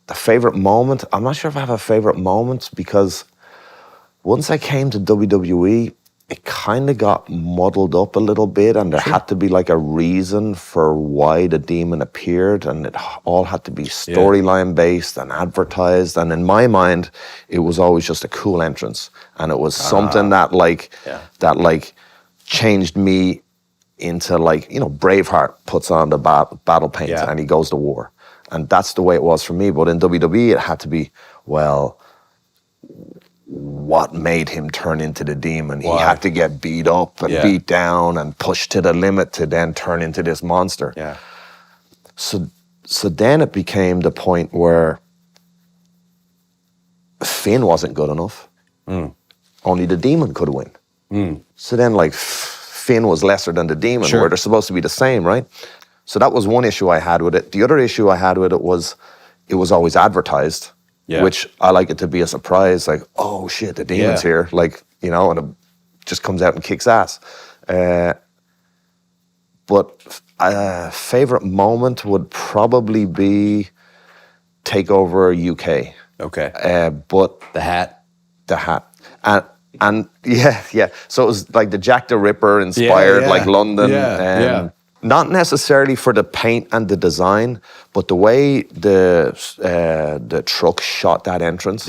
the favorite moment, I'm not sure if I have a favorite moment, because once I came to WWE, it kind of got muddled up a little bit, and there had to be like a reason for why the Demon appeared, and it all had to be storyline based and advertised. And in my mind, it was always just a cool entrance, and it was something that changed me into, like, you know, Braveheart puts on the battle paint and he goes to war, and that's the way it was for me. But in WWE, it had to be, well, what made him turn into the Demon? He had to get beat up and beat down and pushed to the limit to then turn into this monster. Yeah. So then it became the point where Finn wasn't good enough. Only the Demon could win. So then, like, Finn was lesser than the Demon, where they're supposed to be the same, right? So that was one issue I had with it. The other issue I had with it was always advertised. Which I like it to be a surprise, like, oh shit, the Demon's here, like, you know, and it just comes out and kicks ass. But a favorite moment would probably be TakeOver UK. Okay. But the hat. And yeah. So it was like the Jack the Ripper inspired, like London. Not necessarily for the paint and the design, but the way the truck shot that entrance.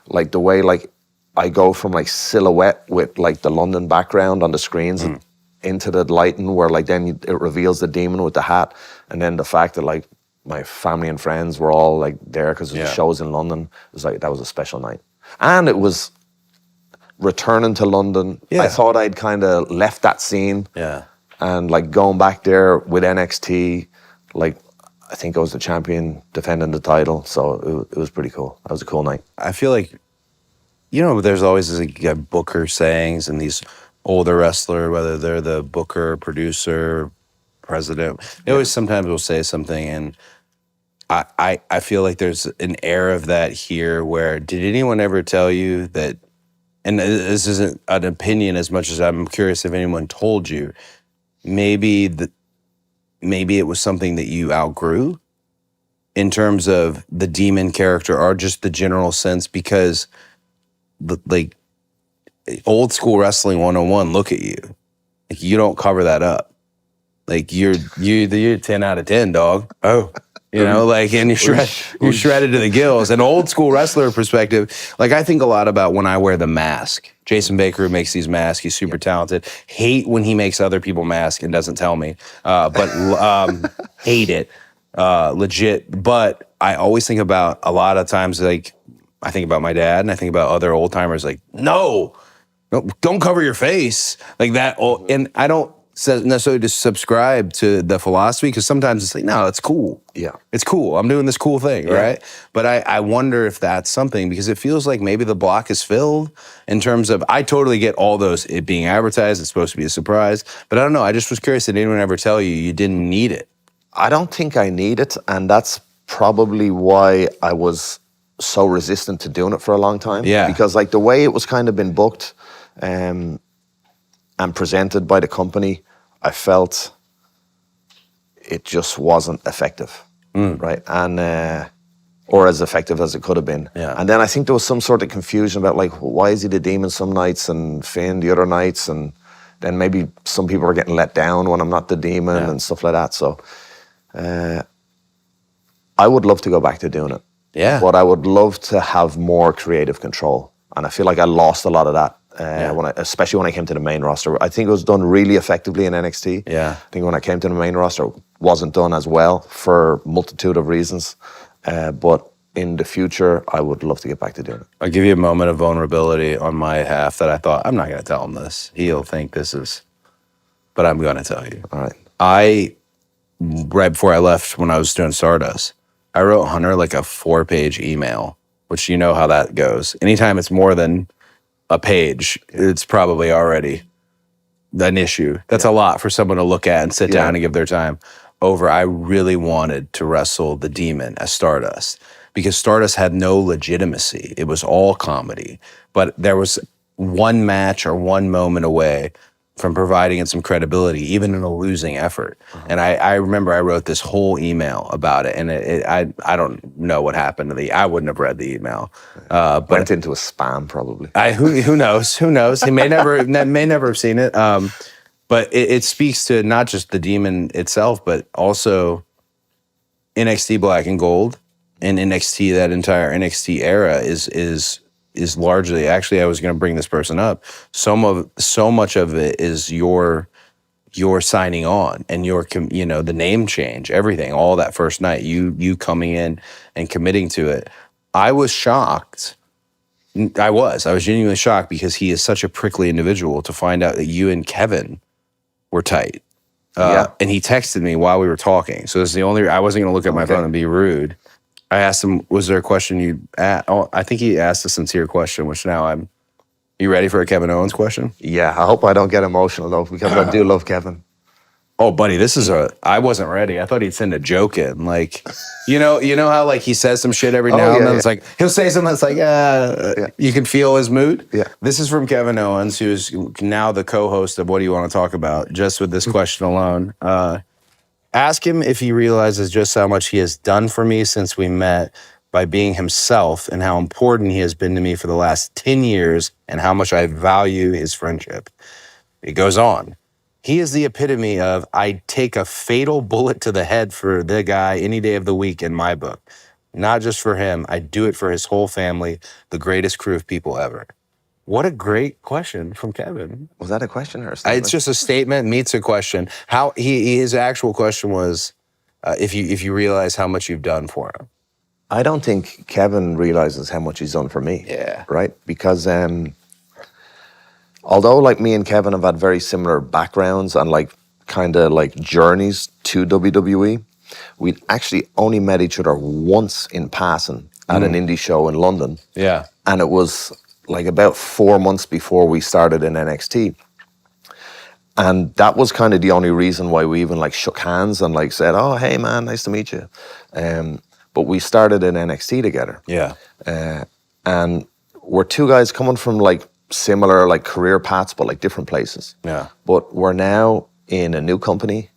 Like the way, like, I go from like silhouette with like the London background on the screens into the lighting where, like, then it reveals the Demon with the hat, and then the fact that, like, my family and friends were all like there because the shows in London. It was like, that was a special night, and it was returning to London. I thought I'd kind of left that scene. And, like, going back there with NXT, like, I think I was the champion defending the title, so it was pretty cool. That was a cool night. I feel like, you know, there's always these booker sayings, and these older wrestler, whether they're the booker, producer, president, they always sometimes will say something, and I feel like there's an air of that here where, did anyone ever tell you that, and this isn't an opinion as much as I'm curious if anyone told you, maybe it was something that you outgrew in terms of the Demon character, or just the general sense, because like old school wrestling 101, look at you. Like, you don't cover that up. Like, you're 10 out of 10, dog. Oh. You know, like, and you're shredded to the gills. An old school wrestler perspective, like, I think a lot about when I wear the mask. Jason Baker, who makes these masks, he's super talented. Hate when he makes other people masks and doesn't tell me, but hate it, legit. But I always think about, a lot of times, like, I think about my dad and I think about other old timers, like, no, don't cover your face like that. And I don't necessarily just subscribe to the philosophy, because sometimes it's like, no, it's cool. It's cool. I'm doing this cool thing, right? But I wonder if that's something, because it feels like maybe the block is filled in terms of, I totally get all those, it being advertised, it's supposed to be a surprise, but I don't know. I just was curious, did anyone ever tell you didn't need it? I don't think I need it, and that's probably why I was so resistant to doing it for a long time. Because, like, the way it was kind of been booked and presented by the company, I felt it just wasn't effective, right? And or as effective as it could have been. And then I think there was some sort of confusion about, like, why is he the Demon some nights and Finn the other nights, and then maybe some people are getting let down when I'm not the Demon and stuff like that. So I would love to go back to doing it. But I would love to have more creative control, and I feel like I lost a lot of that. Especially when I came to the main roster. I think it was done really effectively in NXT. I think when I came to the main roster, it wasn't done as well for a multitude of reasons. But in the future, I would love to get back to doing it. I'll give you a moment of vulnerability on my half that I thought, I'm not going to tell him this. He'll think this is, but I'm going to tell you. All right. Right before I left, when I was doing Stardust, I wrote Hunter like a 4-page email, which you know how that goes. Anytime it's more than a page, it's probably already an issue. That's a lot for someone to look at and sit down and give their time over. I really wanted to wrestle the Demon as Stardust, because Stardust had no legitimacy. It was all comedy. But there was one match or one moment away from providing it some credibility, even in a losing effort. And I remember I wrote this whole email about it, and I don't know what happened to I wouldn't have read the email. But Went into a spam probably. who knows? Who knows? He may never have seen it. But it speaks to not just the demon itself, but also NXT Black and Gold and NXT. That entire NXT era is largely, actually, I was going to bring this person up. So much of it is your signing on and the name change, everything, all that first night, you coming in and committing to it. I was shocked. I was genuinely shocked because he is such a prickly individual to find out that you and Kevin were tight. And he texted me while we were talking. So this is the only, I wasn't going to look at my phone and be rude. I asked him, was there a question you asked? Oh, I think he asked a sincere question, which now you ready for a Kevin Owens question? Yeah, I hope I don't get emotional though, because I do love Kevin. Oh, buddy, I wasn't ready. I thought he'd send a joke in. Like, you know how like he says some shit every now and then. It's like, he'll say something that's like, you can feel his mood. Yeah. This is from Kevin Owens, who's now the co-host of What Do You Want to Talk About, just with this question alone. Ask him if he realizes just how much he has done for me since we met by being himself and how important he has been to me for the last 10 years and how much I value his friendship. It goes on. He is the epitome of, I'd take a fatal bullet to the head for the guy any day of the week in my book. Not just for him, I'd do it for his whole family, the greatest crew of people ever. What a great question from Kevin. Was that a question or a statement? It's just a statement meets a question. How his actual question was, if you realize how much you've done for him. I don't think Kevin realizes how much he's done for me. Yeah. Right? Because although like me and Kevin have had very similar backgrounds and like kind of like journeys to WWE, we'd actually only met each other once in passing at an indie show in London. Yeah. And it was like about 4 months before we started in NXT. And that was kind of the only reason why we even like shook hands and like said, oh, hey man, nice to meet you. But we started in NXT together. Yeah. And we're two guys coming from like similar like career paths, but like different places. Yeah. But we're now in a new company,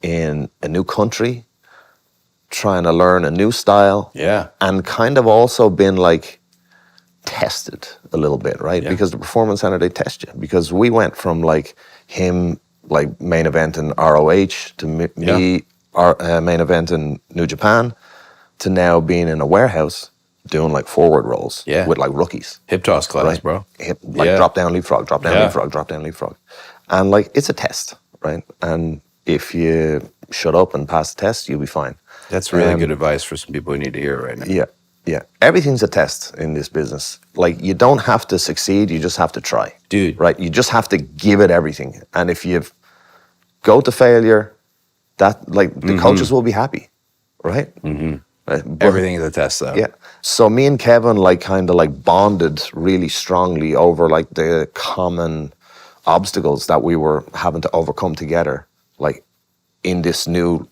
in a new country, trying to learn a new style. Yeah. And kind of also been like tested a little bit, right? Yeah. Because the Performance Center, they test you. Because we went from like him like main event in ROH to me main event in New Japan to now being in a warehouse doing like forward rolls with like rookies. Hip toss class, right? bro. Drop down, leapfrog, drop down, leapfrog, drop down, leapfrog. And like, it's a test, right? And if you shut up and pass the test, you'll be fine. That's really good advice for some people who need to hear it right now. Yeah, yeah. Everything's a test in this business. Like, you don't have to succeed, you just have to try. Dude. Right? You just have to give it everything. And if you go to failure, that like the coaches will be happy, right? Mm-hmm. Everything is a test, though. Yeah. So me and Kevin like kind of like bonded really strongly over like the common obstacles that we were having to overcome together, like in this new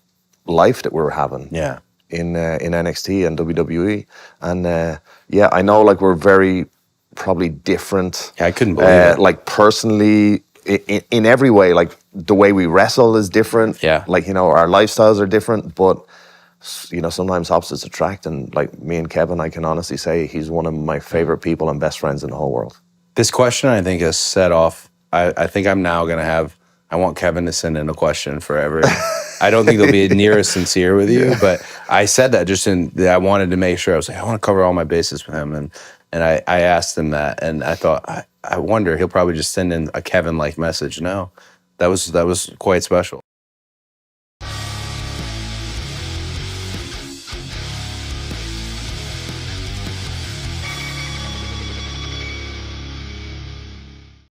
life that we were having. Yeah. In NXT and WWE. And I know like we're very probably different. Yeah, I couldn't believe it. Like personally, in every way, like the way we wrestle is different. Yeah. Like, you know, our lifestyles are different, but you know, sometimes opposites attract. And like me and Kevin, I can honestly say he's one of my favorite people and best friends in the whole world. This question, I think, has set off. I think I'm now going to have, I want Kevin to send in a question forever. I don't think they'll be near as sincere with you, but I said that just I wanted to make sure. I was like, I want to cover all my bases with him. And I asked him that, and I thought, I wonder, he'll probably just send in a Kevin-like message. No, that was quite special.